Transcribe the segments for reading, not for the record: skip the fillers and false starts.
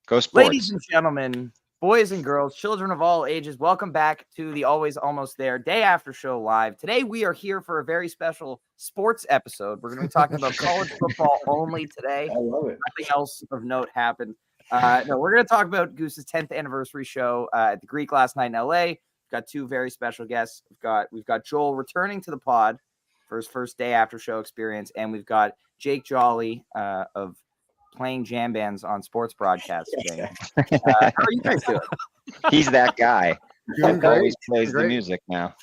Go Sports. Ladies and gentlemen, boys and girls, children of all ages, welcome back to the Always Almost There Day After Show Live. Today we are here for a very special sports episode. We're going to be talking about college football only today. I love it. Nothing else of note happened. No, we're going to talk about Goose's 10th anniversary show at the Greek last night in LA. We've got two very special guests. We've got Joel returning to the pod for his first day after show experience, and we've got Jake Jolly of playing jam bands on sports broadcasts today. How are you guys doing? He's that guy. Doing He always great. plays the music now.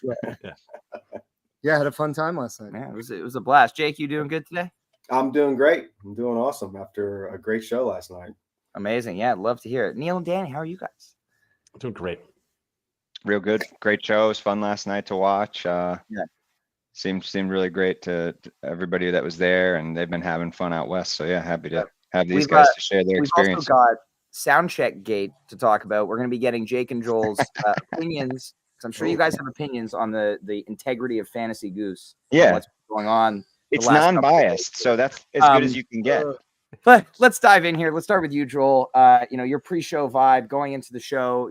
Yeah, I had a fun time last night. Yeah, it was a blast. Jake, you doing good today? I'm doing great. I'm doing awesome after a great show last night. Amazing. Yeah, I'd love to hear it. Neil and Danny, how are you guys? Doing great. Real good. Great show. It was fun last night to watch. Seemed really great to everybody that was there, and they've been having fun out west. So yeah, happy to have these guys to share their experience. We've also got Soundcheck Gate to talk about. We're going to be getting Jake and Joel's opinions, because I'm sure you guys have opinions on the integrity of Fantasy Goose. Yeah. What's going on. It's non-biased, so that's as good as you can get. But let's dive in here. Let's start with you, Joel. Your pre-show vibe going into the show,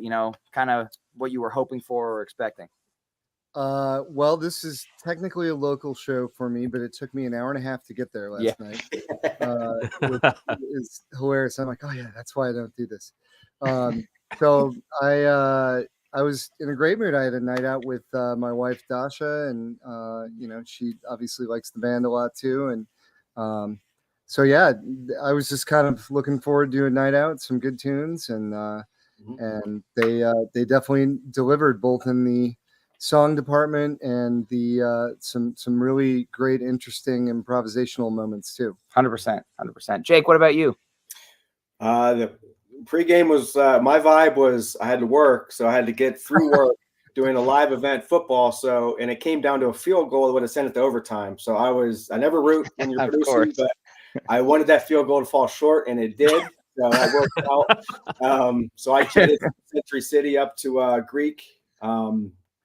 kind of what you were hoping for or expecting. Well, this is technically a local show for me, but it took me an hour and a half to get there last night. Which is hilarious. I'm like, oh yeah, that's why I don't do this. So I was in a great mood. I had a night out with my wife Dasha, and she obviously likes the band a lot too. And so yeah, I was just kind of looking forward to a night out, some good tunes, and they definitely delivered both in the song department and the some really great, interesting improvisational moments too. 100%. Jake, what about you? The pregame was my vibe was I had to work, so I had to get through work doing a live event football. So and it came down to a field goal that would have sent it to overtime. So I never root when you're producing, but I wanted that field goal to fall short, and it did. So I worked out. So I jetted from Century City up to Greek.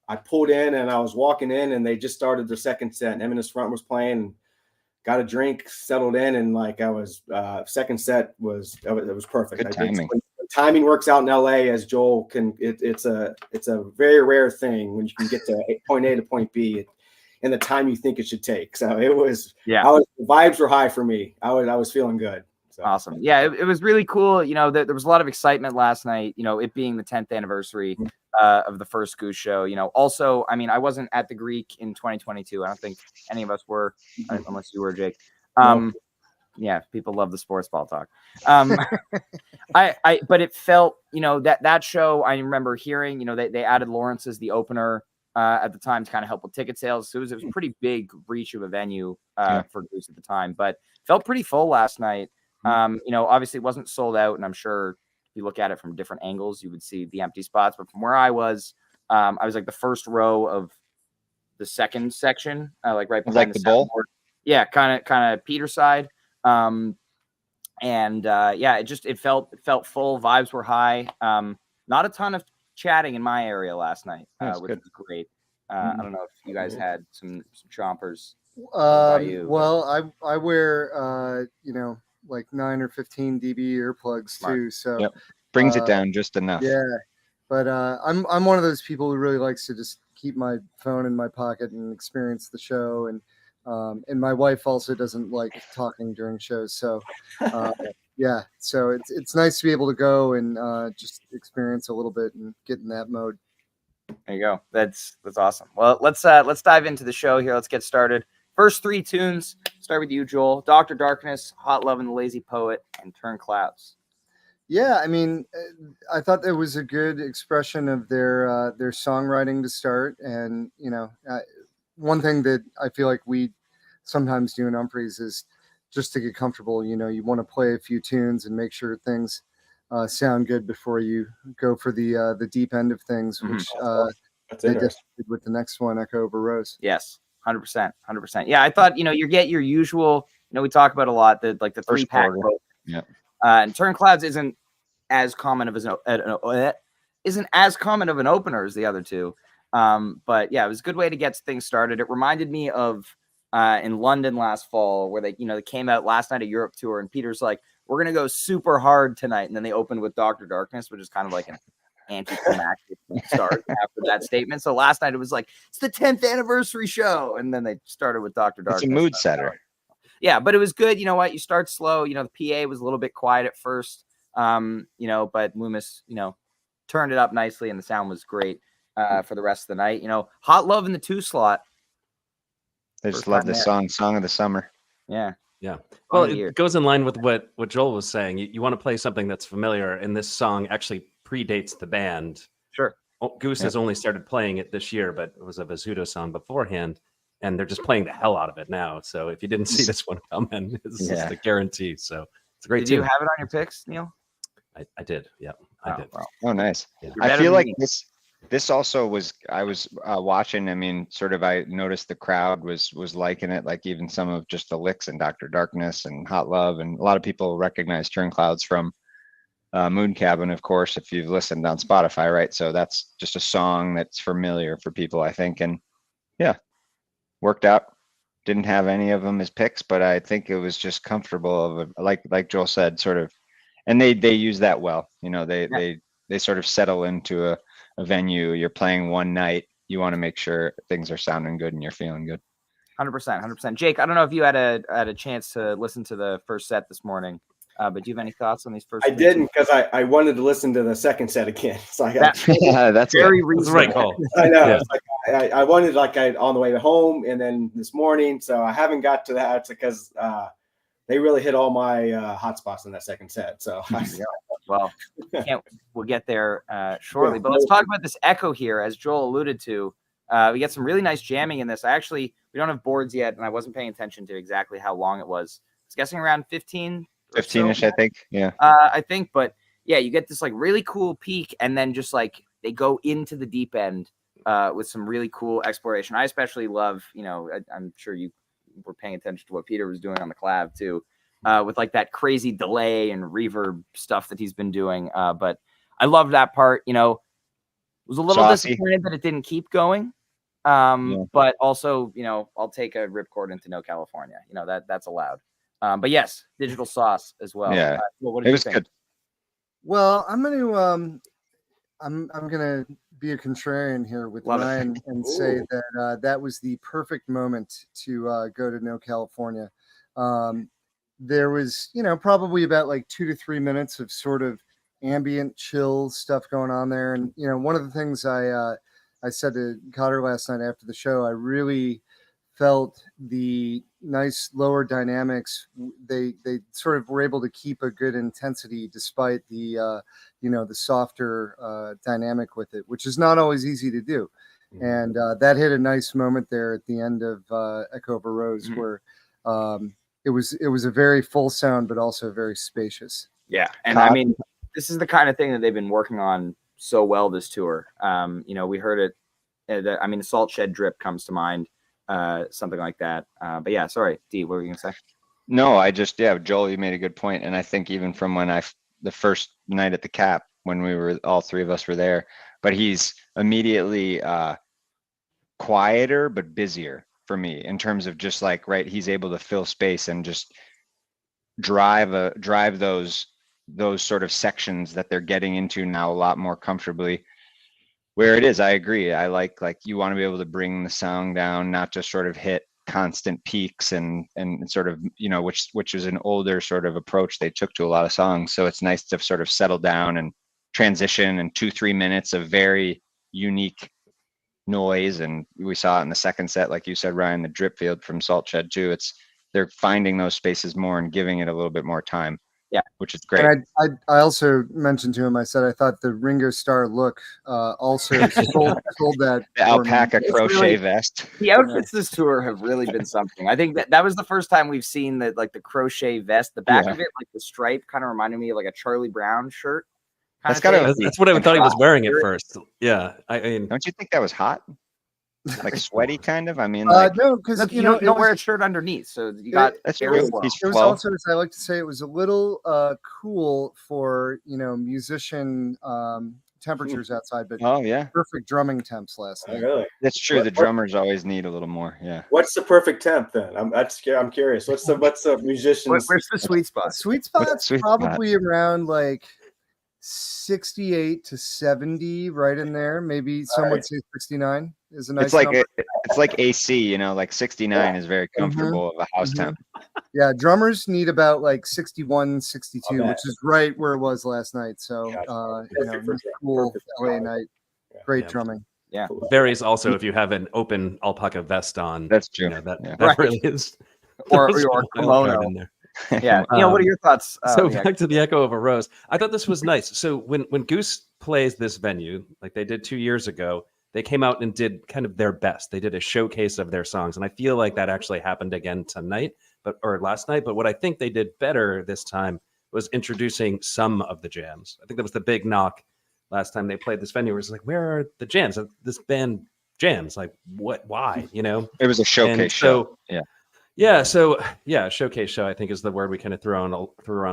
I pulled in and I was walking in, and they just started their second set. And Eminence Front was playing, and got a drink, settled in, and second set was perfect. Good timing. When timing works out in LA, as Joel can. It's a very rare thing when you can get to point A to point B in the time you think it should take. So it was. Yeah. The vibes were high for me. I was feeling good. So. Awesome. Yeah, it was really cool. There was a lot of excitement last night, it being the 10th anniversary of the first Goose show. Also, I wasn't at the Greek in 2022. I don't think any of us were, unless you were, Jake. Yeah, people love the sports ball talk. But it felt, that show, I remember hearing, they added Lawrence as the opener at the time to kind of help with ticket sales. So it was a pretty big reach of a venue for Goose at the time, but felt pretty full last night. Obviously it wasn't sold out, and I'm sure if you look at it from different angles, you would see the empty spots. But from where I was like the first row of the second section, like right behind the bowl. Yeah, kind of Peter side. It felt full. Vibes were high. Not a ton of chatting in my area last night, which was great. I don't know if you guys had some chompers. Well, I wear like 9 or 15 dB earplugs too, so brings it down just enough. Yeah, but I'm one of those people who really likes to just keep my phone in my pocket and experience the show, and my wife also doesn't like talking during shows, so yeah, so it's nice to be able to go and just experience a little bit and get in that mode. There you go. That's awesome. Well, let's dive into the show here. Let's get started. First three tunes. Start with you, Joel. Dr. Darkness, Hot Love and the Lazy Poet, and Turn Clouds. Yeah, I thought there was a good expression of their songwriting to start, and one thing that I feel like we sometimes do in Humphreys is just to get comfortable. You want to play a few tunes and make sure things sound good before you go for the deep end of things, which they did with the next one, Echo Over Rose. Yes. 100%. Yeah, I thought, you get your usual, we talk about a lot, the 3-pack. Yeah. And Turn Clouds isn't as common of an opener as the other two. But yeah, it was a good way to get things started. It reminded me of in London last fall where they came out last night of Europe tour, and Peter's like, we're going to go super hard tonight. And then they opened with Dr. Darkness, which is kind of like an anticlimactic start after that statement. So last night it was like, it's the 10th anniversary show. And then they started with Dr. Darkness. It's a mood setter. Yeah, but it was good. You know what? You start slow. You know, the PA was a little bit quiet at first, you know, but Loomis, you know, turned it up nicely and the sound was great for the rest of the night. You know, Hot Love in the 2 slot. They just love this song of the summer. Yeah. Yeah. Well, it goes in line with what Joel was saying. You want to play something that's familiar, and this song actually predates the band. Sure. Goose has only started playing it this year, but it was a Vizzuto song beforehand, and they're just playing the hell out of it now. So if you didn't see this one coming, this is a guarantee. So it's a great Did tune. you have it on your picks, Neil? I did. Yeah, I did. Well. Oh, nice. Yeah. I feel like this also was, I was watching, I mean, sort of, I noticed the crowd was liking it, like even some of just the licks in Dr. Darkness and Hot Love. And a lot of people recognize Turn Clouds from Moon Cabin, of course, if you've listened on Spotify, right? So that's just a song that's familiar for people, I think. And yeah, worked out. Didn't have any of them as picks, but I think it was just comfortable, like Joel said, sort of, and they use that well. You know, they sort of settle into a venue. You're playing one night. You want to make sure things are sounding good and you're feeling good. 100%. Jake, I don't know if you had a chance to listen to the first set this morning, but do you have any thoughts on these first? I didn't, because I wanted to listen to the second set again. So I got that's very reasonable. Right call. I know. Yeah. Like I wanted on the way home and then this morning. So I haven't got to that because they really hit all my hot spots in that second set. So well, we'll get there shortly. But let's talk about this echo here, as Joel alluded to. We get some really nice jamming in this. We don't have boards yet, and I wasn't paying attention to exactly how long it was. I was guessing around 15-ish, I think. Yeah. I think, but yeah, you get this like really cool peak, and then just like they go into the deep end with some really cool exploration. I especially love, you know, I'm sure you were paying attention to what Peter was doing on the clav too. With like that crazy delay and reverb stuff that he's been doing. But I love that part, you know, was a little disappointed that it didn't keep going. But also, you know, I'll take a ripcord into No California, you know, that's allowed. But yes, Digital Sauce as well. Yeah, what it was good. Well, I'm gonna be a contrarian here with Ryan and say that that was the perfect moment to go to No California. There was, you know, probably about like 2 to 3 minutes of sort of ambient chill stuff going on there. And, you know, one of the things I said to Cotter last night after the show, I really felt the nice lower dynamics. They sort of were able to keep a good intensity despite the, you know, the softer dynamic with it, which is not always easy to do. And that hit a nice moment there at the end of Echo of a Rose, where it was a very full sound, but also very spacious. Yeah. And I mean, this is the kind of thing that they've been working on so well this tour. You know, we heard it. I mean, the Salt Shed Drip comes to mind, something like that. But yeah, sorry, D, what were you gonna say? No, Joel, you made a good point. And I think even from when the first night at the Cap, when all three of us were there, but he's immediately quieter, but busier for me in terms of just like, right, he's able to fill space and just drive those sort of sections that they're getting into now a lot more comfortably. Where it is, I agree. I like you want to be able to bring the sound down, not just sort of hit constant peaks and sort of, you know, which is an older sort of approach they took to a lot of songs. So it's nice to sort of settle down and transition in 2-3 minutes of very unique noise. And we saw it in the second set, like you said, Ryan, the drip field from Salt Shed too. They're finding those spaces more and giving it a little bit more time. Yeah, which is great. And I also mentioned to him, I said I thought the Ringo Starr look also sold that. The alpaca crochet vest. The outfits this tour have really been something. I think that was the first time we've seen that, like the crochet vest, the back of it, like the stripe, kind of reminded me of like a Charlie Brown shirt. That's what I thought he was wearing at first. Yeah, I mean, don't you think that was hot? Like sweaty, kind of. I mean, no, because you don't wear a shirt underneath, so you got. That's true. It was also, as I like to say, it was a little cool for musician temperatures outside, but Oh yeah, perfect drumming temps last night. Really? that's true. The drummers always need a little more. Yeah. What's the perfect temp then? I'm curious. What's the musicians? Where's the sweet spot? Sweet spot's sweet spot? probably around like 68 to 70, right in there. Maybe some would say 69 is a nice It's like number. it's like AC, you know, like 69 is very comfortable of a house temp. Yeah, drummers need about like 61, 62, Okay. which is right where it was last night. So, Perfect for cool perfect LA for night. Great Yeah. drumming. Yeah. Varies also if you have an open alpaca vest on. That's true. You know, that Right. really is. Or there's a wild kimono. card in there. Yeah. Neil, what are your thoughts? So back to the Echo of a Rose. I thought this was nice. So when Goose plays this venue, like they did 2 years ago, they came out and did kind of their best. They did a showcase of their songs, and I feel like that actually happened again tonight, or last night. But what I think they did better this time was introducing some of the jams. I think that was the big knock last time they played this venue. It was like, where are the jams? This band jams. Like, what? Why? You know? It was a showcase show. Yeah. Yeah, so showcase show I think is the word we kind of threw around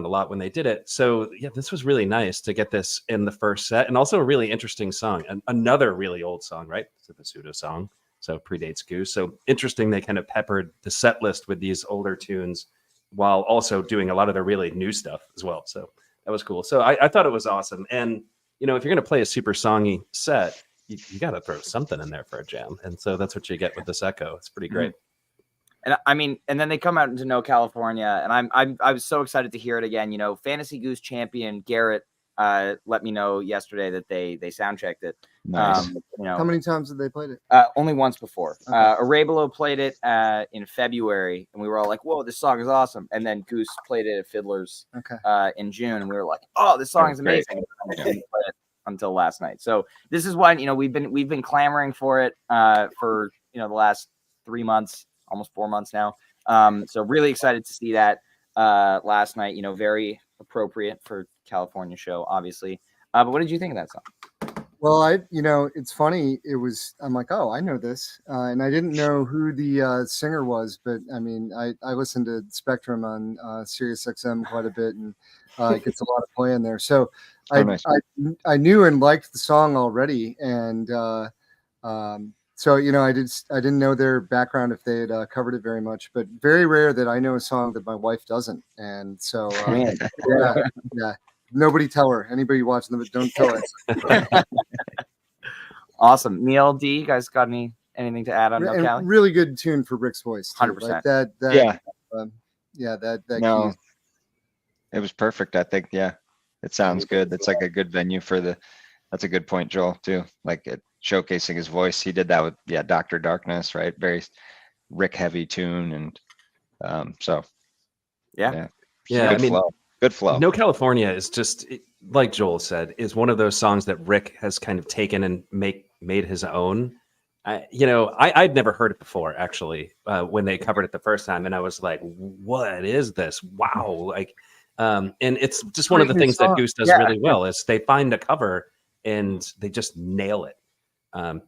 a lot when they did it. So yeah, this was really nice to get this in the first set, and also a really interesting song, and another really old song, right? It's a pseudo song, so predates Goose. So interesting, they kind of peppered the set list with these older tunes while also doing a lot of their really new stuff as well. So that was cool. So I thought it was awesome, and you know, if you're going to play a super songy set, you got to throw something in there for a jam, and so that's what you get with this Echo. It's pretty great. And I mean, and then they come out into No California, and I was so excited to hear it again. You know, Fantasy Goose champion Garrett let me know yesterday that they sound checked it. Nice. You know, How many times have they played it? only once before. Okay. Arabelo played it in February, and we were all like, "Whoa, this song is awesome!" And then Goose played it at Fiddler's in June, and we were like, "Oh, this song is amazing!" And we didn't play it until last night. So this is why, you know, we've been clamoring for it for, you know, the last 3 months. Almost 4 months now. So really excited to see that last night, you know, very appropriate for California show, obviously. But what did you think of that song? Well, you know, it's funny. I'm like, oh, I know this. And I didn't know who the singer was, but I mean, I listened to Spectrum on Sirius XM quite a bit, and it gets a lot of play in there. So nice. I knew and liked the song already. And, so, you know, I didn't know their background if they had covered it very much, but very rare that I know a song that my wife doesn't. And so, yeah, nobody tell her. Anybody watching them, don't tell her. Awesome. Neil, D, you guys got anything to add on No And Cali? really good tune for Rick's voice. 100%. Like that, Yeah. That No, key. it was perfect. I think, yeah, it sounds good. That's like a good venue for that's a good point, Joel, too. Like showcasing his voice. He did that with, Dr. Darkness, right? Very Rick heavy tune. And so, Yeah. Good flow. Good flow. No California is just, like Joel said, is one of those songs that Rick has kind of taken and made his own. I'd never heard it before, actually, when they covered it the first time. And I was like, what is this? Wow. Like, and it's just one of the things that Goose does really well is they find a cover and they just nail it.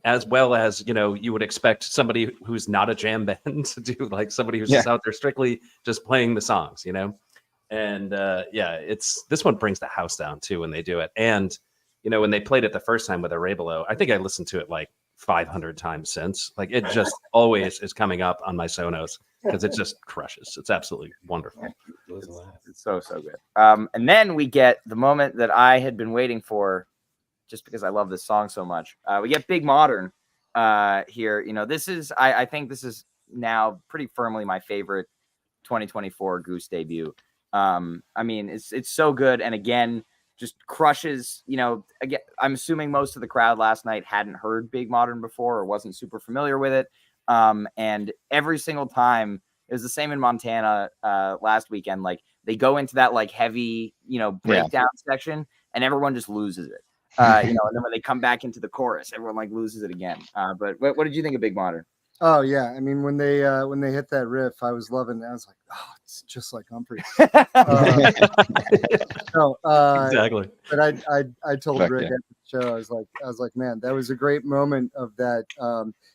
As well as, you know, you would expect somebody who's not a jam band to do, like somebody who's just out there strictly just playing the songs, you know? And this one brings the house down too when they do it. And, you know, when they played it the first time with Arabelo, I think I listened to it like 500 times since. Like it just always is coming up on my Sonos because it just crushes. It's absolutely wonderful. It's so good. And then we get the moment that I had been waiting for, just because I love this song so much. We get Big Modern here. You know, this is, I think this is now pretty firmly my favorite 2024 Goose debut. I mean, it's so good. And again, just crushes, you know, again, I'm assuming most of the crowd last night hadn't heard Big Modern before or wasn't super familiar with it. And every single time, it was the same in Montana last weekend. Like they go into that like heavy, you know, breakdown section and everyone just loses it. You know, and then when they come back into the chorus, everyone like loses it again. But what did you think of Big Modern? Oh yeah, I mean when they hit that riff, I was loving it. I was like, oh, it's just like Humphrey. Exactly. But I told Rick after show. I was like, man, that was a great moment of that.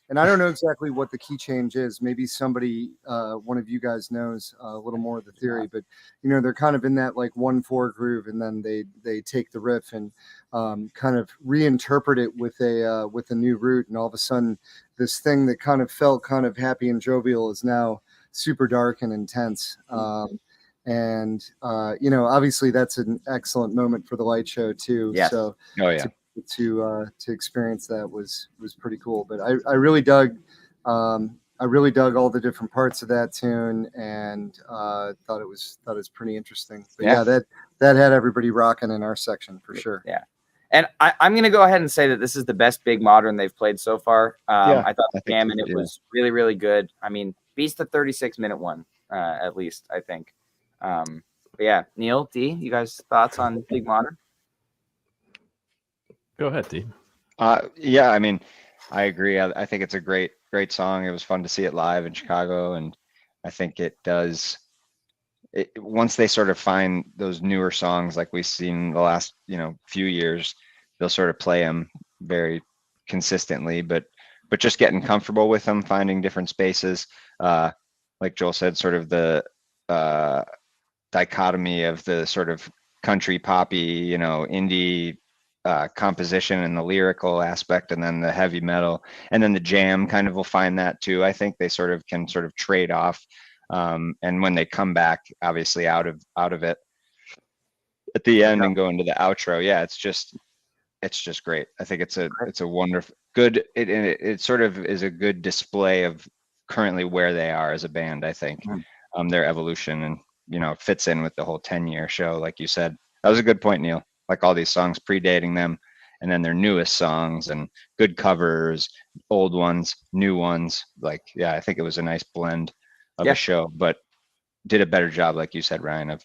And I don't know exactly what the key change is. Maybe somebody, one of you guys knows a little more of the theory, but they're kind of in that like 1/4 groove, and then they take the riff and kind of reinterpret it with a new root, and all of a sudden this thing that kind of felt kind of happy and jovial is now super dark and intense. And obviously that's an excellent moment for the light show too. Yes. So to experience that was pretty cool. But I really dug all the different parts of that tune, and thought it was pretty interesting. But yeah, that had everybody rocking in our section for sure. Yeah. And I'm going to go ahead and say that this is the best big modern they've played so far. I thought the jam in it was really, really good. I mean, beats the 36-minute one, at least, I think. But yeah, Neil, D, you guys thoughts on big modern? Go ahead, D. Yeah, I mean, I agree. I think it's a great song. It was fun to see it live in Chicago, and I think it does. Once they sort of find those newer songs like we've seen the last few years, they'll sort of play them very consistently, but just getting comfortable with them, finding different spaces, like Joel said, sort of the dichotomy of the sort of country poppy indie composition and the lyrical aspect, and then the heavy metal, and then the jam kind of will find that too. I think they sort of can sort of trade off. And when they come back, obviously out of it at the end and go into the outro, it's just great. I think it's a wonderful, good. It sort of is a good display of currently where they are as a band. I think their evolution, and it fits in with the whole 10-year show, like you said. That was a good point, Neil. Like all these songs predating them, and then their newest songs and good covers, old ones, new ones. Like, yeah, I think it was a nice blend of a show, but did a better job, like you said, Ryan, of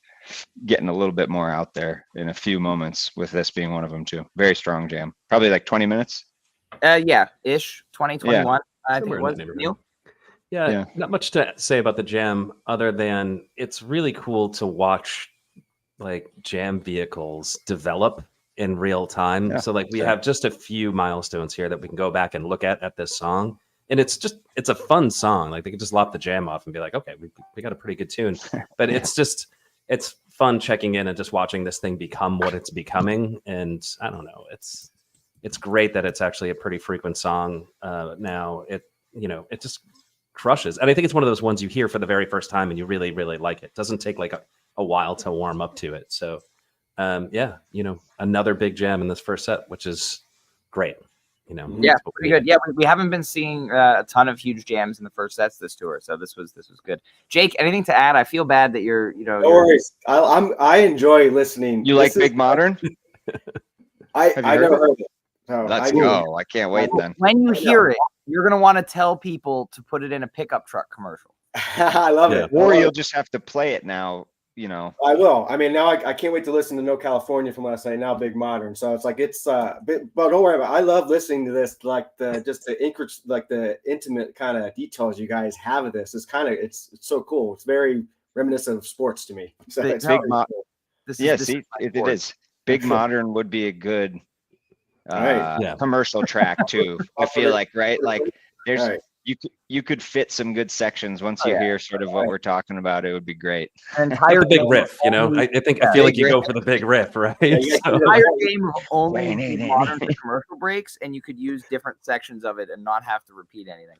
getting a little bit more out there in a few moments, with this being one of them too. Very strong jam. Probably like 20 minutes. Ish 2021. I think it was. Neil? Yeah, not much to say about the jam other than it's really cool to watch like jam vehicles develop in real time. So like we have just a few milestones here that we can go back and look at this song. And it's a fun song. Like they can just lop the jam off and be like, okay, we got a pretty good tune. But it's fun checking in and just watching this thing become what it's becoming. And I don't know, it's great that it's actually a pretty frequent song now. It just crushes. And I think it's one of those ones you hear for the very first time and you really, really like it. It doesn't take like a while to warm up to it. So another big jam in this first set, which is great. Pretty good. Yeah, we haven't been seeing a ton of huge jams in the first sets this tour, so this was good. Jake, anything to add? I feel bad that you're. No worries. I enjoy listening. You like Big Modern? I never heard it. No, let's go. I can't wait then. When you hear it, you're gonna want to tell people to put it in a pickup truck commercial. I love it. Or you'll just have to play it now. I will. I mean, now I can't wait to listen to No California from last night. Now Big Modern, so it's like but don't worry about it. I love listening to this, like the intimate kind of details you guys have of this. It's so cool. It's very reminiscent of sports to me. So it's Big Modern. It is. Big Modern would be a good commercial track too. I feel like, right? Like there's. You could fit some good sections once you hear sort of what we're talking about. It would be great. An entire big riff, I feel like you go for the big riff, right? Entire game of only modern commercial breaks, and you could use different sections of it and not have to repeat anything.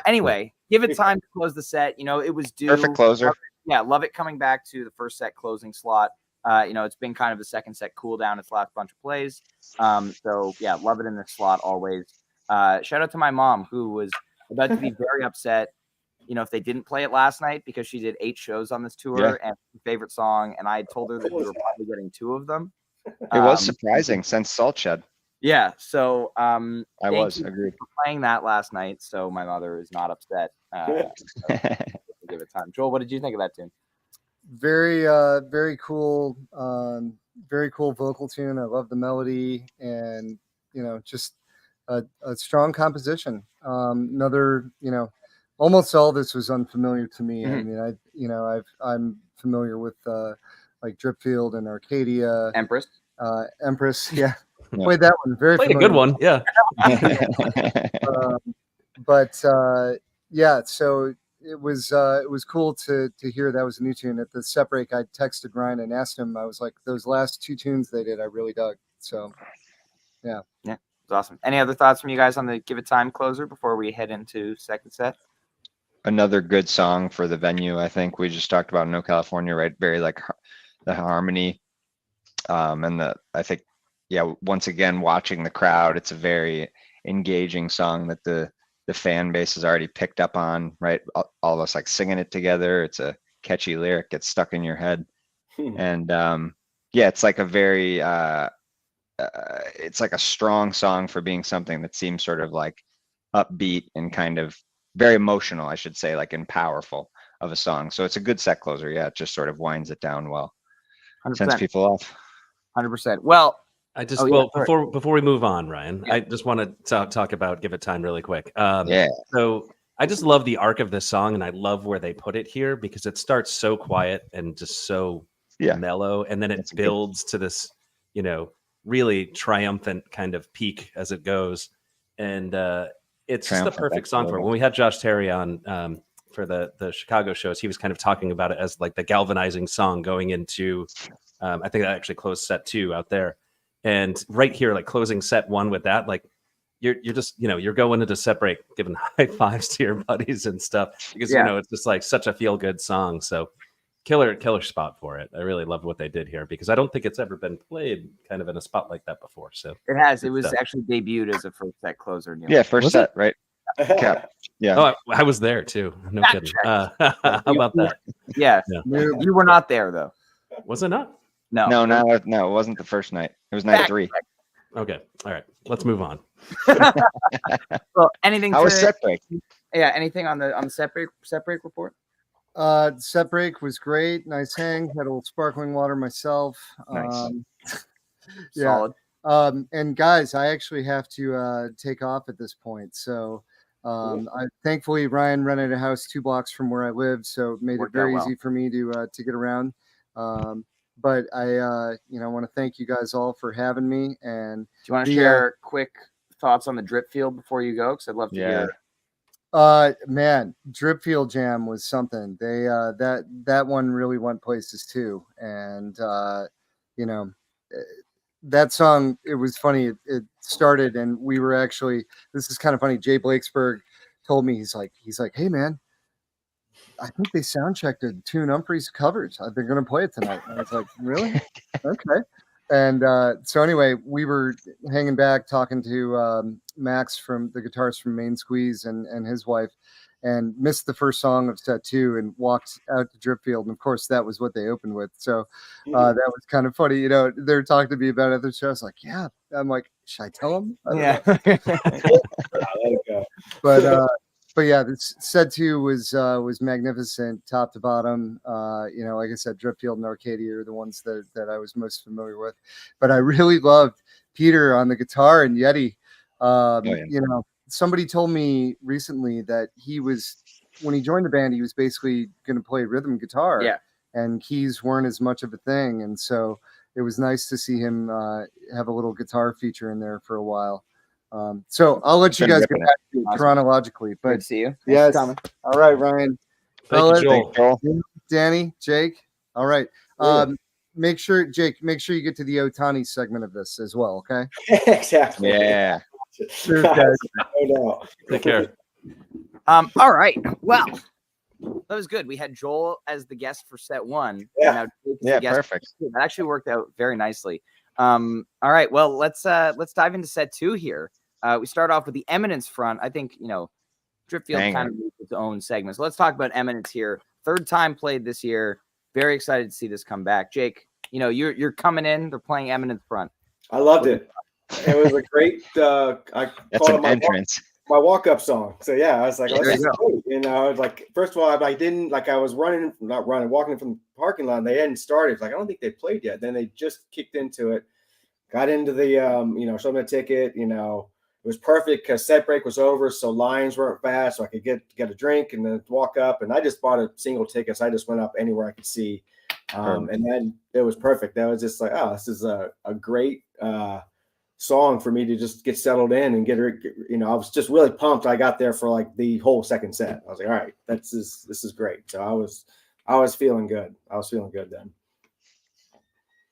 Anyway, give it time to close the set. It was due. Perfect closer. Love it coming back to the first set closing slot. It's been kind of the second set cool down its last bunch of plays. So yeah, love it in this slot always. Shout out to my mom, who was about to be very upset, if they didn't play it last night, because she did 8 shows on this tour and her favorite song, and I had told her that we were probably getting 2 of them. It was surprising since Salt Shed. Yeah, so I agreed for playing that last night, so my mother is not upset. Give it time. Joel, what did you think of that tune? Very very cool vocal tune. I love the melody, and just a strong composition. Another, almost all this was unfamiliar to me. I mean, I'm familiar with like Dripfield and Arcadia, Empress, yeah. Played that one. Very Played a good one. Yeah. Yeah, so it was cool to hear that was a new tune. At the set break, I texted Ryan and asked him. I was like, those last 2 tunes they did, I really dug. So, yeah, it's awesome. Any other thoughts from you guys on the Give It Time closer before we head into second set? Another good song for the venue. I think we just talked about No California, right? Very like the harmony, and I think, yeah, once again, watching the crowd, it's a very engaging song that the fan base has already picked up on, right? All of us like singing it together. It's a catchy lyric, gets stuck in your head. And yeah, it's like a very it's like a strong song for being something that seems sort of like upbeat and kind of very emotional, I should say, like, and powerful of a song. So it's a good set closer. Yeah, it just sort of winds it down well. 100%. Sends people off. 100%. Well, I just before we move on, Ryan, I just want to talk about Give It Time really quick. So I just love the arc of this song, and I love where they put it here because it starts so quiet and just so mellow, and then it builds to this, really triumphant kind of peak as it goes, and it's just the perfect song for it. When we had Josh Terry on for the Chicago shows, he was kind of talking about it as like the galvanizing song going into, I think that actually closed set 2 out there. And right here, like closing set 1 with that, like you're just, you're going into set break, giving high fives to your buddies and stuff because, it's just like such a feel good song. So killer spot for it. I really love what they did here because I don't think it's ever been played kind of in a spot like that before. So it has. It was actually debuted as a first set closer. Yeah, first set, right? Cap. Yeah. Oh, I was there too. No kidding. How about that? Yeah. You were not there though. Was it not? No, it wasn't the first night. It was night 3. Okay. All right. Let's move on. Well, anything? How was set break? Yeah. Anything on the set break report? Set break was great. Nice hang. Had a little sparkling water myself. Nice. Solid. And guys, I actually have to take off at this point. So thankfully Ryan rented a house 2 blocks from where I live, so it made it very easy for me to get around. But I want to thank you guys all for having me. And do you want to share quick thoughts on the drip field before you go? Because I'd love to hear. Man, Drip Field Jam was something. They that one really went places too. And that song, it was funny. It started and we were actually, this is kind of funny. Jay Blakesberg told me, he's like, hey man, I think they sound checked a tune Humphreys covers. They're going to play it tonight. And I was like, really? Okay. And so anyway, we were hanging back talking to Max from the guitarist from Main Squeeze and his wife, and missed the first song of set 2 and walked out to Drip Field. And of course, that was what they opened with. So that was kind of funny. They're talking to me about other shows. Like, yeah. I'm like, should I tell them? Yeah. But yeah, this set 2 was magnificent, top to bottom. Like I said, Drip Field and Arcadia are the ones that I was most familiar with. But I really loved Peter on the guitar and Yeti. Somebody told me recently that when he joined the band, he was basically going to play rhythm guitar. Yeah. And keys weren't as much of a thing. And so it was nice to see him have a little guitar feature in there for a while. So I'll let you guys get back to it chronologically. But good to see you. Yes. All right, Ryan. Thank you, Joel. Danny, Jake. All right. Make sure you get to the Otani segment of this as well. Okay. Exactly. Yeah. Cheers, guys. No. Take care. All right. Well, that was good. We had Joel as the guest for set 1. Yeah. Perfect. That actually worked out very nicely. All right. Well, let's dive into set 2 here. We start off with the Eminence front. I think, Drip Field kind of needs its own segment. So let's talk about Eminence here. 3rd time played this year. Very excited to see this come back. Jake, you're coming in. They're playing Eminence front. I loved it. It was a great. That's an entrance. My walk-up song. So yeah, I was like, great. Like first of all, I was walking from the parking lot. And they hadn't started. Like I don't think they played yet. Then they just kicked into it. Got into the showed me a ticket. It was perfect because set break was over, so lines weren't fast, so I could get a drink and then walk up. And I just bought a single ticket, so I just went up anywhere I could see. And then it was perfect. That was just like, oh, this is a great song for me to just get settled in and get, you know, I was just really pumped. I got there for like the whole second set. I was like, all right, this is great. So I was feeling good. I was feeling good then.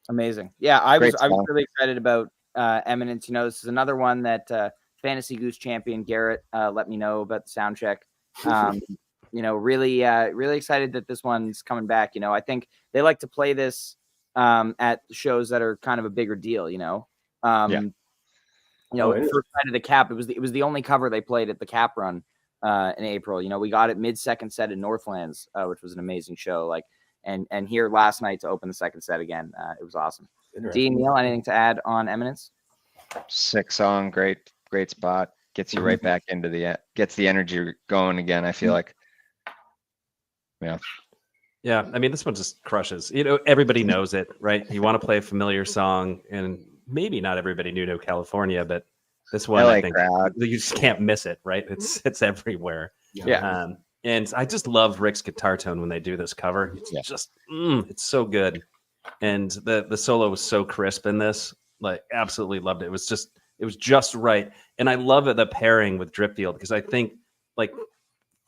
Amazing. Yeah, I was really excited about Eminence. You know, this is another one that Fantasy Goose champion Garrett let me know about the sound check. You know, really excited that this one's coming back. You know, I think they like to play this at shows that are kind of a bigger deal, you know. You know, first night of the Cap, it was the only cover they played at the Cap run in April. You know, we got it mid-second set in Northlands, which was an amazing show. Like, and here last night to open the second set again, it was awesome. Dean, Neil, anything to add on Eminence? Sick song, great spot. Gets you right back into gets the energy going again. I feel like, yeah. I mean, this one just crushes. You know, everybody knows it, right? You want to play a familiar song, and maybe not everybody knew No California, but this one, I think you just can't miss it, right? It's everywhere. Yeah. And I just love Rick's guitar tone when they do this cover. It's just, it's so good. And the solo was so crisp in this. Like, absolutely loved it. It was just right. And I love the pairing with Dripfield, because I think, like,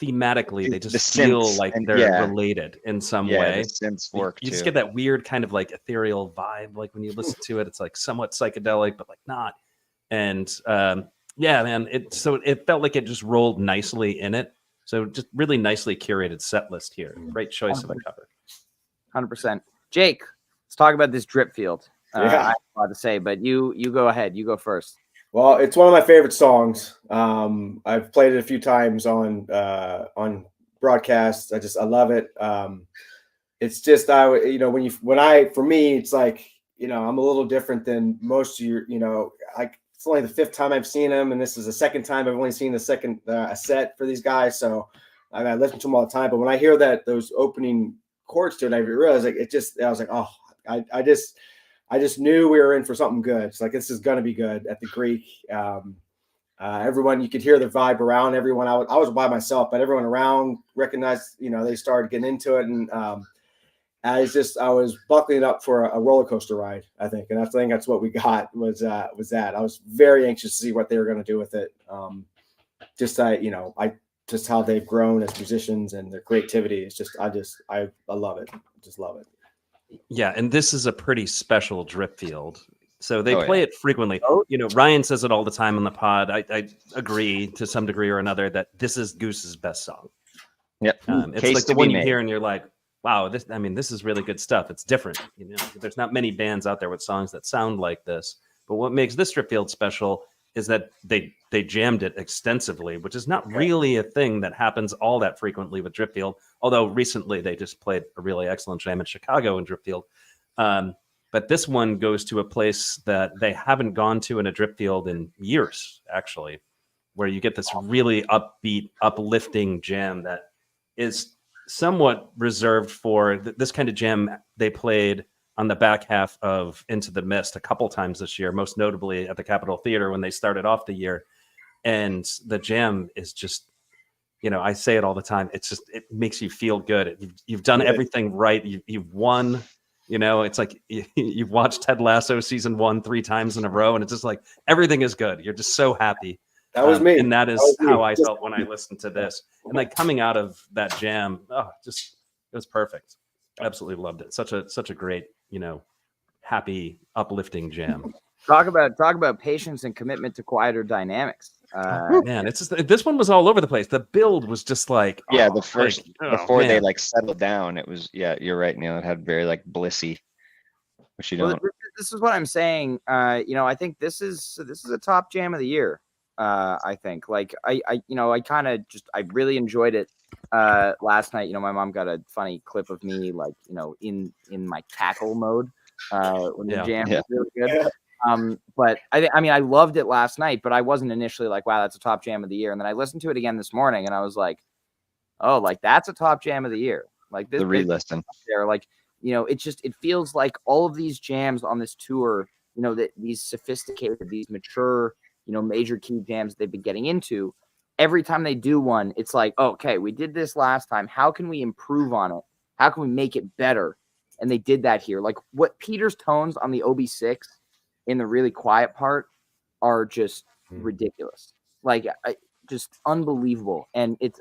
thematically they just feel like they're related in some way. The synths work you just get that weird kind of like ethereal vibe. Like when you listen to it, it's like somewhat psychedelic, but like not. And yeah, man, it felt like it just rolled nicely in it. So just really nicely curated set list here. Great choice of a cover. 100%. Jake, let's talk about this Dripfield. I have a lot to say, but you go ahead. You go first. Well, it's one of my favorite songs. I've played it a few times on broadcasts. I love it. It's just for me, it's like, you know, I'm a little different than most of your, you know, like it's only the fifth time I've seen them, and this is the second time I've only seen the second set for these guys. So I listen to them all the time. But when I hear those opening chords to it, I realized like I was like, oh, I just knew we were in for something good. It's like, this is going to be good at the Greek. Everyone, you could hear the vibe around everyone. I was by myself, but everyone around recognized, you know, they started getting into it. And I was buckling up for a roller coaster ride, I think. And I think that's what we got was that. I was very anxious to see what they were going to do with it. Just how they've grown as musicians and their creativity. It's just, I love it. I just love it. Yeah, and this is a pretty special Dripfield. So they play it frequently. You know, Ryan says it all the time on the pod. I agree to some degree or another that this is Goose's best song. Yep. It's like the one you hear and you're like, wow, this is really good stuff. It's different. You know, there's not many bands out there with songs that sound like this. But what makes this Dripfield special is that they jammed it extensively, which is not really a thing that happens all that frequently with Dripfield. Although recently they just played a really excellent jam in Chicago in Dripfield. But this one goes to a place that they haven't gone to in a Dripfield in years, actually, where you get this really upbeat, uplifting jam that is somewhat reserved for this kind of jam. They played on the back half of Into the Mist a couple times this year, most notably at the Capitol Theater when they started off the year. And the jam is just, you know, I say it all the time. It's just, it makes you feel good. You've done everything right. You've won, you know, it's like you've watched Ted Lasso season 1 3 times in a row. And it's just like, everything is good. You're just so happy. That was me. And that is how I felt when I listened to this. And like coming out of that jam, it was perfect. Absolutely loved it. Such a great, you know, happy, uplifting jam. Talk about patience and commitment to quieter dynamics. Man, it's just, this one was all over the place. The build was just like the first before they like settled down, it was you're right, Neil. It had very like blissy, which you don't. This is what I'm saying. You know, I think this is a top jam of the year. I think like I really enjoyed it last night. You know, my mom got a funny clip of me like, you know, in my cackle mode when the jam was really good. But I loved it last night, but I wasn't initially like, wow, that's a top jam of the year. And then I listened to it again this morning and I was like, oh, like that's a top jam of the year. Like this, the re-listen there, like, you know, it feels like all of these jams on this tour, you know, that these sophisticated, these mature, you know, major key jams they've been getting into. Every time they do one, it's like, okay, we did this last time. How can we improve on it? How can we make it better? And they did that here. Like what Peter's tones on the OB6 in the really quiet part, are just ridiculous. Like just unbelievable. And it's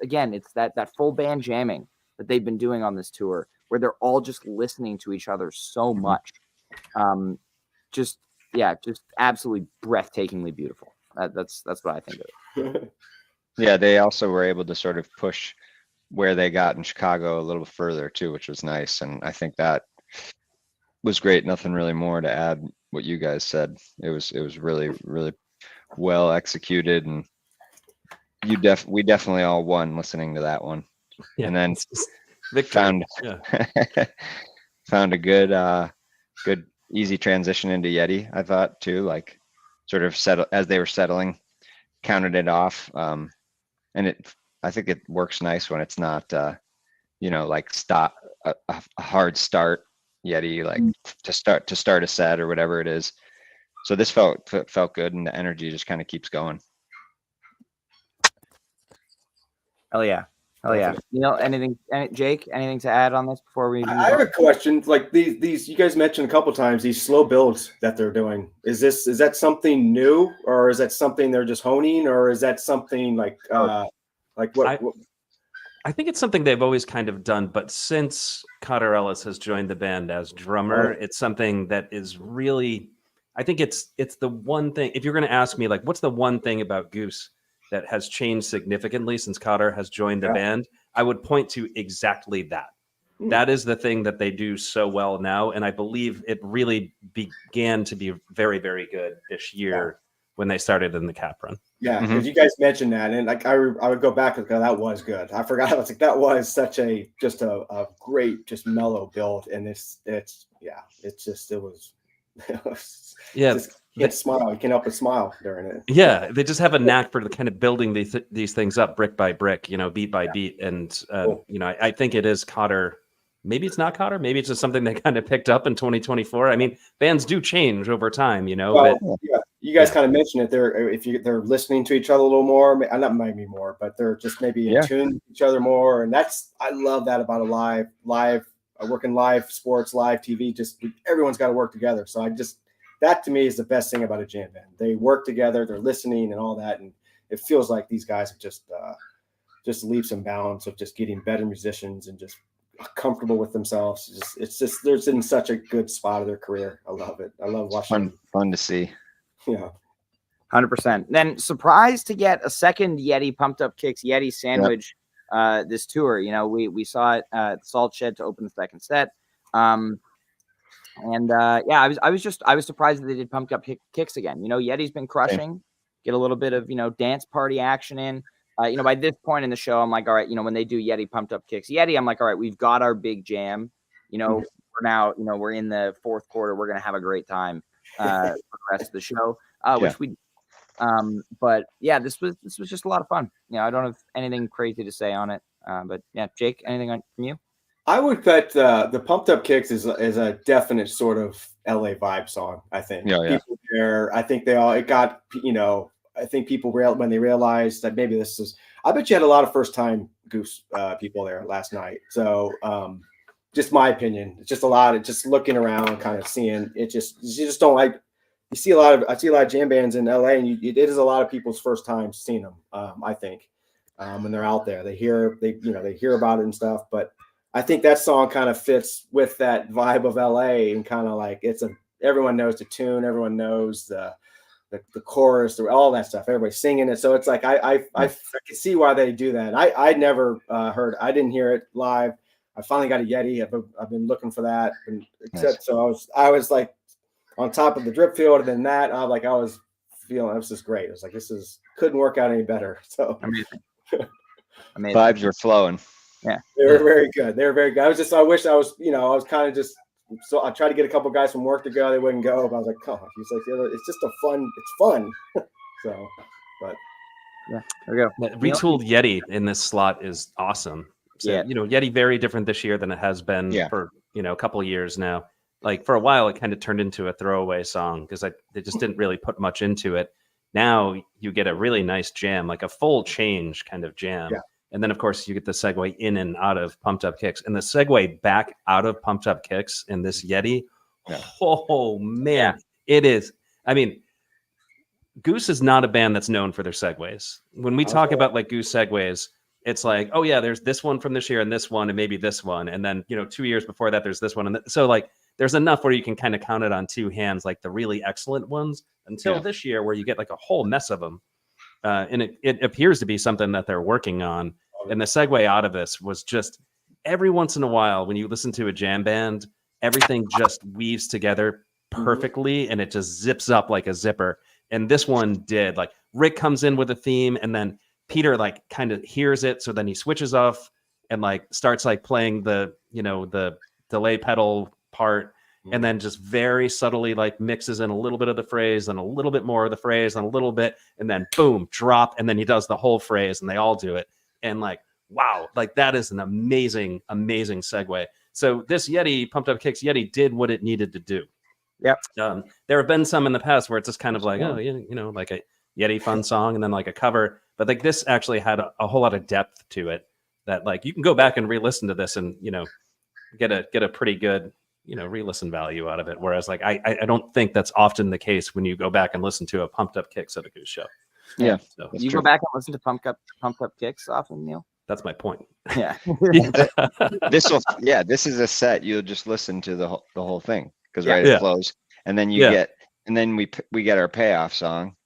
that full band jamming that they've been doing on this tour, where they're all just listening to each other so much. Just absolutely breathtakingly beautiful. That's what I think of it. Yeah, they also were able to sort of push where they got in Chicago a little further too, which was nice. And I think that was great. Nothing really more to add what you guys said. It was really, really well executed, and we definitely all won listening to that one. Yeah, and then found found a good easy transition into Yeti, I thought too, like sort of as they were settling, counted it off. And I think it works nice when it's not like stop a hard start Yeti, like to start a set or whatever it is. So this felt good, and the energy just kind of keeps going. Hell yeah. Jake, anything to add on this before we move I have a question. Like these you guys mentioned a couple times, these slow builds that they're doing. Is that something new, or is that something they're just honing, or is that something like what? I think it's something they've always kind of done, but since Cotter Ellis has joined the band as drummer, it's something that is really, I think it's the one thing. If you're going to ask me, like, what's the one thing about Goose that has changed significantly since Cotter has joined the band, I would point to exactly that. That is the thing that they do so well now, and I believe it really began to be very, very good this year when they started in the Cap Run. Yeah, because you guys mentioned that, and like I would go back and go, that was good. I forgot. I was like, that was such a great, just mellow build, and it was just can't smile. You can't help but smile during it. Yeah, they just have a knack for kind of building these things up brick by brick, beat by beat, and I think it is Cotter. Maybe it's not Cotter. Maybe it's just something they kind of picked up in 2024. I mean, bands do change over time, Well, you guys kind of mentioned it. They're listening to each other a little more. Not maybe more, but they're just maybe in tune with each other more. And I love that about a live working live sports, live TV. Just everyone's got to work together. So that to me is the best thing about a jam band. They work together. They're listening and all that, and it feels like these guys have just leaps and bounds of just getting better musicians and just comfortable with themselves. They're in such a good spot of their career. I love it. I love watching. Fun to see. Yeah. 100%. Then surprised to get a second Yeti Pumped Up Kicks Yeti sandwich this tour. We saw it at Salt Shed to open the second set. I was surprised that they did Pumped Up Kicks again. Yeti's been crushing. Get a little bit of dance party action in. By this point in the show, I'm like, all right, when they do Yeti Pumped Up Kicks Yeti, I'm like, all right, we've got our big jam. We're now, we're in the fourth quarter. We're gonna have a great time for the rest of the show, which we. But yeah, this was just a lot of fun. I don't have anything crazy to say on it. But yeah, Jake, anything from you? I would bet the Pumped Up Kicks is a definite sort of LA vibe song. I think people there. I think it got I think people when they realized that maybe this is. I bet you had a lot of first time Goose people there last night. So just my opinion. It's just a lot of just looking around, kind of seeing it. You just don't like. I see a lot of jam bands in LA, and it is a lot of people's first time seeing them. I think when they're out there, they hear about it and stuff. But I think that song kind of fits with that vibe of LA, and kind of like everyone knows the tune, everyone knows the chorus, all that stuff. Everybody's singing it, so it's like I can see why they do that. I never I didn't hear it live. I finally got a Yeti. I've been looking for that, so I was like on top of the drip field, and then that I was feeling this is great. I was like, couldn't work out any better. So amazing. Vibes were flowing. Yeah, they were very good. They were very good. I wish I was kind of just. So I tried to get a couple guys from work to go. They wouldn't go. But I was like, "Come on!" He's like, "It's just it's fun." So, but yeah, there we go. Retooled Yeti in this slot is awesome. So, Yeti very different this year than it has been for a couple of years now. Like for a while, it kind of turned into a throwaway song because they just didn't really put much into it. Now you get a really nice jam, like a full change kind of jam. Yeah. And then, of course, you get the segue in and out of Pumped Up Kicks. And the segue back out of Pumped Up Kicks in this Yeti, oh, man, it is. I mean, Goose is not a band that's known for their segues. When we talk about like Goose segues, it's like, oh yeah, there's this one from this year and this one and maybe this one, and then 2 years before that there's this one, and so like there's enough where you can kind of count it on two hands, like the really excellent ones, until this year where you get like a whole mess of them, and it appears to be something that they're working on. And the segue out of this was just every once in a while when you listen to a jam band, everything just weaves together perfectly, and it just zips up like a zipper. And this one did. Like Rick comes in with a theme, and then Peter like kind of hears it, so then he switches off and like starts like playing the the delay pedal part, and then just very subtly like mixes in a little bit of the phrase and a little bit more of the phrase and a little bit, and then boom, drop, and then he does the whole phrase, and they all do it. And like, wow, like that is an amazing segue. So this Yeti, Pumped Up Kicks Yeti, did what it needed to do. Yep. There have been some in the past where it's just kind of like, like a Yeti fun song and then like a cover, but like this actually had a whole lot of depth to it that like you can go back and re-listen to this and get a pretty good re-listen value out of it. Whereas like I don't think that's often the case when you go back and listen to a Pumped Up Kicks at a Goose show. Yeah, so you go back and listen to Pumped Up Kicks often, Neil. That's my point. Yeah. This is a set you'll just listen to the whole thing because it flows, and then we get our payoff song.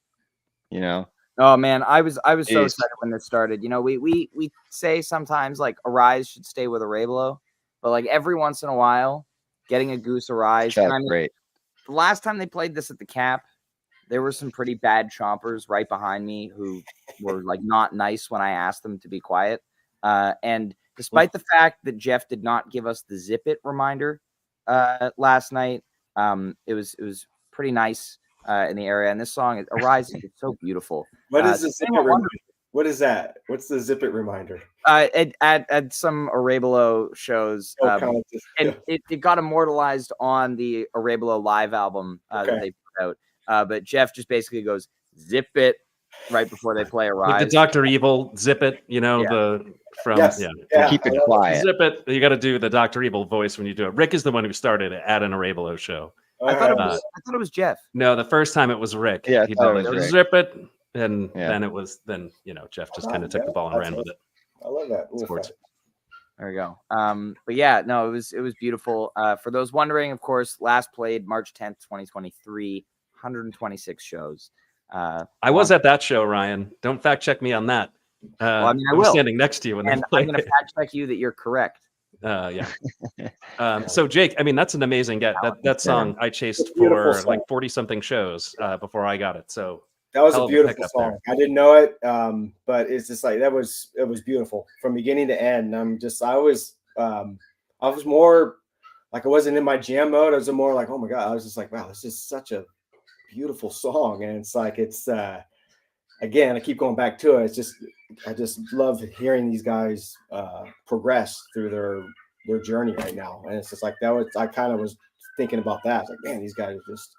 Oh man, I was so excited when this started. We say sometimes like Arise should stay with Arabelo, but like every once in a while, getting a Goose Arise. Great. The last time they played this at the Cap, there were some pretty bad chompers right behind me who were like not nice when I asked them to be quiet. And despite the fact that Jeff did not give us the Zip It reminder last night, it was pretty nice in the area. And this song, Arise, is so beautiful. What is the Zip It reminder? What is that? What's the Zip It reminder? At some Arabelo shows, and it got immortalized on the Arabelo live album that they put out. But Jeff just basically goes, Zip It, right before they play Arise. Like the Dr. Evil Zip It, keep it quiet. Zip It. You got to do the Dr. Evil voice when you do it. Rick is the one who started it at an Arabelo show. I thought it was Jeff. No, the first time it was Rick. Yeah, he did it. Zip It, and then Jeff just kind of took the ball and ran with it. I love that. Sports. There we go. But yeah, no, it was beautiful. For those wondering, of course, last played March 10th, 2023, 126 shows. I was at that show, Ryan. Don't fact check me on that. I was standing next to you when and I'm going to fact check you that you're correct. Yeah. So Jake, I mean, that's an amazing get. That song I chased for like 40 something shows before I got it. So that was a beautiful song. I didn't know it, but it's just like it was beautiful from beginning to end. I was more like I wasn't in my jam mode. I was more like, oh my god, I was just like, wow, this is such a beautiful song. And it's like again, I keep going back to it. I just love hearing these guys progress through their journey right now. And it's just like I kind of was thinking about that. Like, man, these guys are just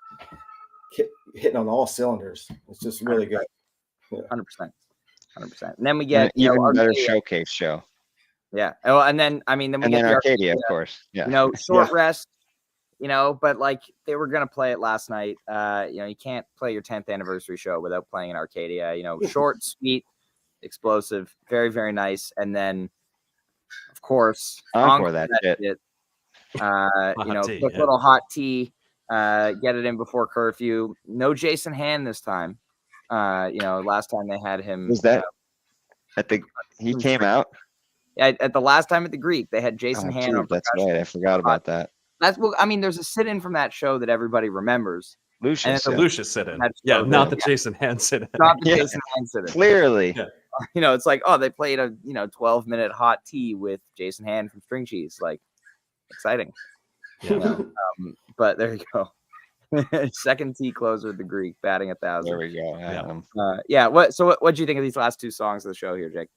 hitting on all cylinders. It's just really good. 100%. And then we get even better showcase show. Yeah. Oh, and then we get Arcadia, of course. Yeah. Short rest. But like they were gonna play it last night. You can't play your 10th anniversary show without playing in Arcadia. Short, sweet, explosive, very, very nice. And then, of course, encore that shit. Quick little hot tea. Get it in before curfew. No Jason Hand this time. Last time they had him. Was that he came out? At the last time at the Greek, they had Jason Hand. Geez, that's right. I forgot about that. There's a sit-in from that show that everybody remembers. Lucius sit-in. Yeah, not the Jason Hand sit-in. Not the Jason Hand sit-in. Clearly. Yeah. It's like, they played a 12-minute hot tea with Jason Hand from String Cheese. Like, exciting. Yeah. But there you go. Second tee closer at the Greek, batting 1,000. There we go. What do you think of these last two songs of the show here, Jake?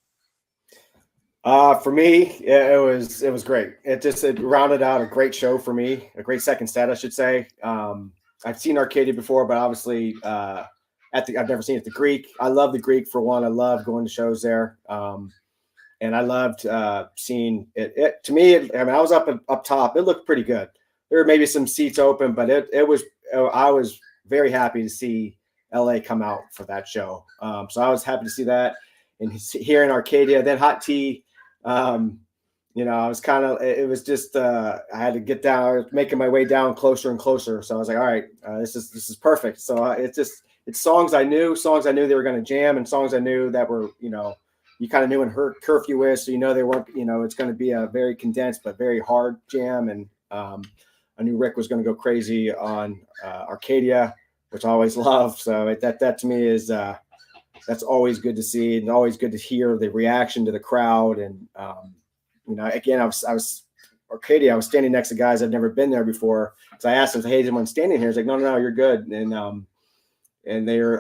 For me, it was great. It rounded out a great show for me, a great second set, I should say. I've seen Arcadia before, but obviously I've never seen it at the Greek. I love the Greek for one. I love going to shows there, and I loved seeing it. To me, I was up top. It looked pretty good. There were maybe some seats open, but I was very happy to see LA come out for that show. So I was happy to see that. And here in Arcadia, then Hot Tea. I was it was just, I had to get down, I was making my way down closer and closer. So I was like, all right, this is perfect. So it's songs I knew they were going to jam, and songs I knew that were, you kind of knew when her curfew is. So, they weren't, it's going to be a very condensed, but very hard jam. And I knew Rick was going to go crazy on Arcadia, which I always love. So that to me is, that's always good to see, and always good to hear the reaction to the crowd. And, again, I was Arcadia. I was standing next to guys I've never been there before. So I asked them, "Hey, is anyone standing here?" He's like, "No, you're good." And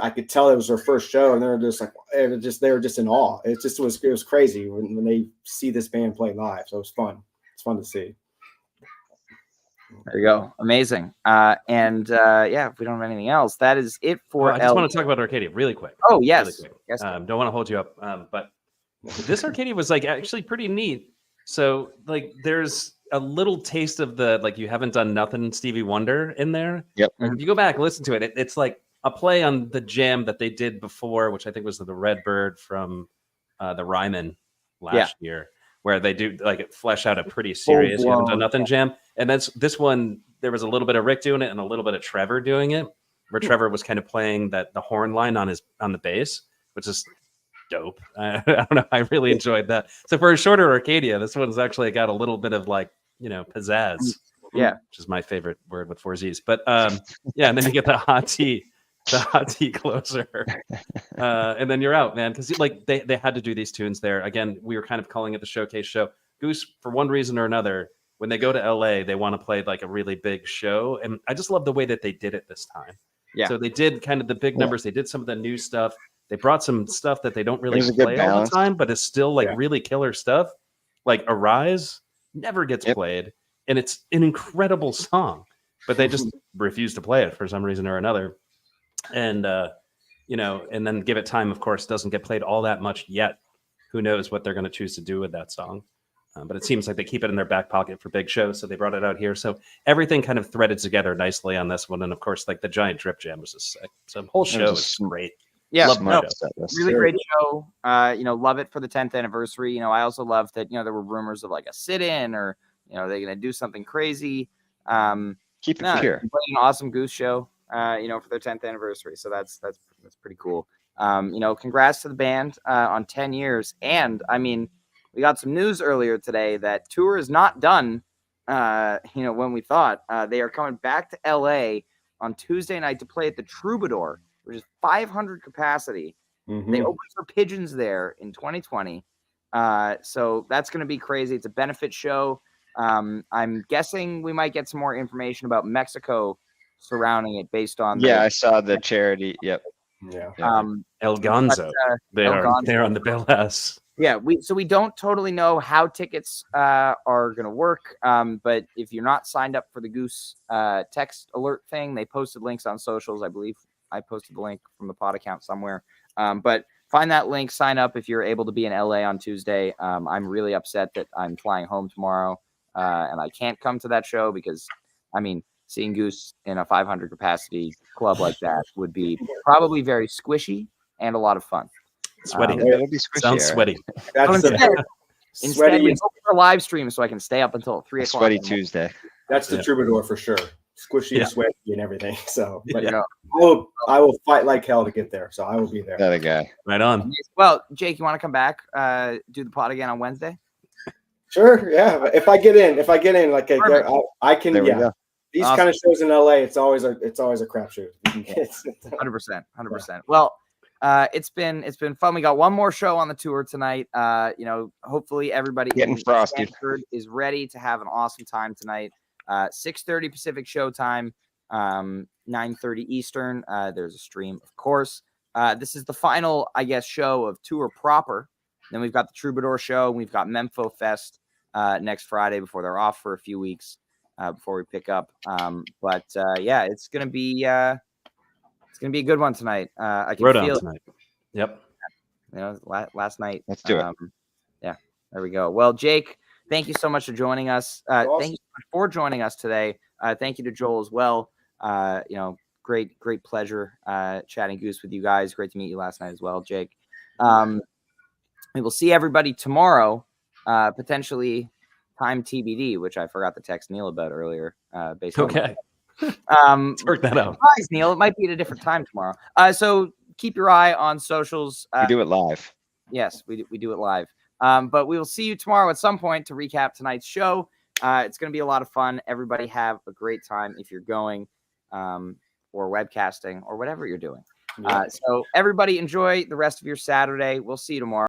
I could tell it was their first show, and they were just like, they were just in awe. It was crazy when they see this band play live. So it was fun. It's fun to see. There you go. Amazing. If we don't have anything else, that is it for. I just want to talk about Arcadia really quick. Oh yes. Really quick. Yes. Don't want to hold you up, but this Arcadia was actually pretty neat. So there's a little taste of the You Haven't Done Nothing Stevie Wonder in there. Yep. If you go back and listen to it, it's like a play on the jam that they did before, which I think was the Redbird from the Ryman last year, where they do flesh out a pretty serious You Haven't Done Nothing jam. And that's this one. There was a little bit of Rick doing it and a little bit of Trevor doing it, where Trevor was kind of playing the horn line on the bass, which is dope. I don't know. I really enjoyed that. So for a shorter Arcadia, this one's actually got a little bit of pizzazz. Yeah, which is my favorite word with 4 Z's. But and then you get the hot tea closer, and then you're out, man. Because they had to do these tunes there. Again, we were kind of calling it the showcase show. Goose, for one reason or another, when they go to LA, they want to play a really big show, and I just love the way that they did it this time. Yeah. So they did kind of the big numbers. They did some of the new stuff. They brought some stuff that they don't really play all the time, but it's still really killer stuff. Like Arise never gets played, and it's an incredible song, but they just refuse to play it for some reason or another. And and then Give It Time, of course, doesn't get played all that much yet. Who knows what they're going to choose to do with that song? But it seems like they keep it in their back pocket for big shows, so they brought it out here. So everything kind of threaded together nicely on this one, and of course, the giant drip jam was just sick. So the whole show is great. Yeah, really great show. Love it for the 10th anniversary. I also love that there were rumors of a sit-in, or they're going to do something crazy. Keep it pure. An awesome Goose show. For their 10th anniversary. So that's pretty cool. Congrats to the band on 10 years. And I mean, we got some news earlier today that tour is not done. When we thought they are coming back to LA on Tuesday night to play at the Troubadour, which is 500 capacity. Mm-hmm. They opened for Pigeons there in 2020. So that's going to be crazy. It's a benefit show. I'm guessing we might get some more information about Mexico surrounding it based on. I saw the charity. Yep. Yeah. El Gonzo. They're on the bill house. Yeah. We don't totally know how tickets are going to work. But if you're not signed up for the Goose text alert thing, they posted links on socials. I believe I posted the link from the pod account somewhere. But find that link, sign up if you're able to be in LA on Tuesday. I'm really upset that I'm flying home tomorrow and I can't come to that show because, seeing Goose in a 500 capacity club like that would be probably very squishy and a lot of fun. Sweaty. It'll be squishy. Sounds sweaty. Instead, we hope for a live stream so I can stay up until 3 o'clock. Sweaty Tuesday. That's the Troubadour for sure. Squishy, sweaty, and everything. So, but I will fight like hell to get there. So I will be there. That a guy. Right on. Well, Jake, you want to come back, do the pod again on Wednesday? Sure. Yeah. If I get in, I can. There we go. These kind of shows in LA, it's always a crapshoot. 100%. Well, it's been fun. We got one more show on the tour tonight. Hopefully everybody getting frosted is ready to have an awesome time tonight. 6:30 Pacific showtime, 9:30 Eastern. There's a stream, of course. This is the final, show of tour proper. Then we've got the Troubadour show. And we've got Memphis Fest next Friday before they're off for a few weeks. Before we pick up, it's gonna be a good one tonight. I can feel it tonight. Yep. Last night. Let's do it. Yeah, there we go. Well, Jake, thank you so much for joining us. Awesome. Thank you so much for joining us today. Thank you to Joel as well. great pleasure chatting Goose with you guys. Great to meet you last night as well, Jake. We will see everybody tomorrow, potentially time TBD, which I forgot to text Neil about earlier. Based Okay. On Work that out. Surprise, Neil. It might be at a different time tomorrow. So keep your eye on socials. We do it live. Yes, we do it live. But we will see you tomorrow at some point to recap tonight's show. It's going to be a lot of fun. Everybody have a great time if you're going or webcasting or whatever you're doing. So everybody enjoy the rest of your Saturday. We'll see you tomorrow.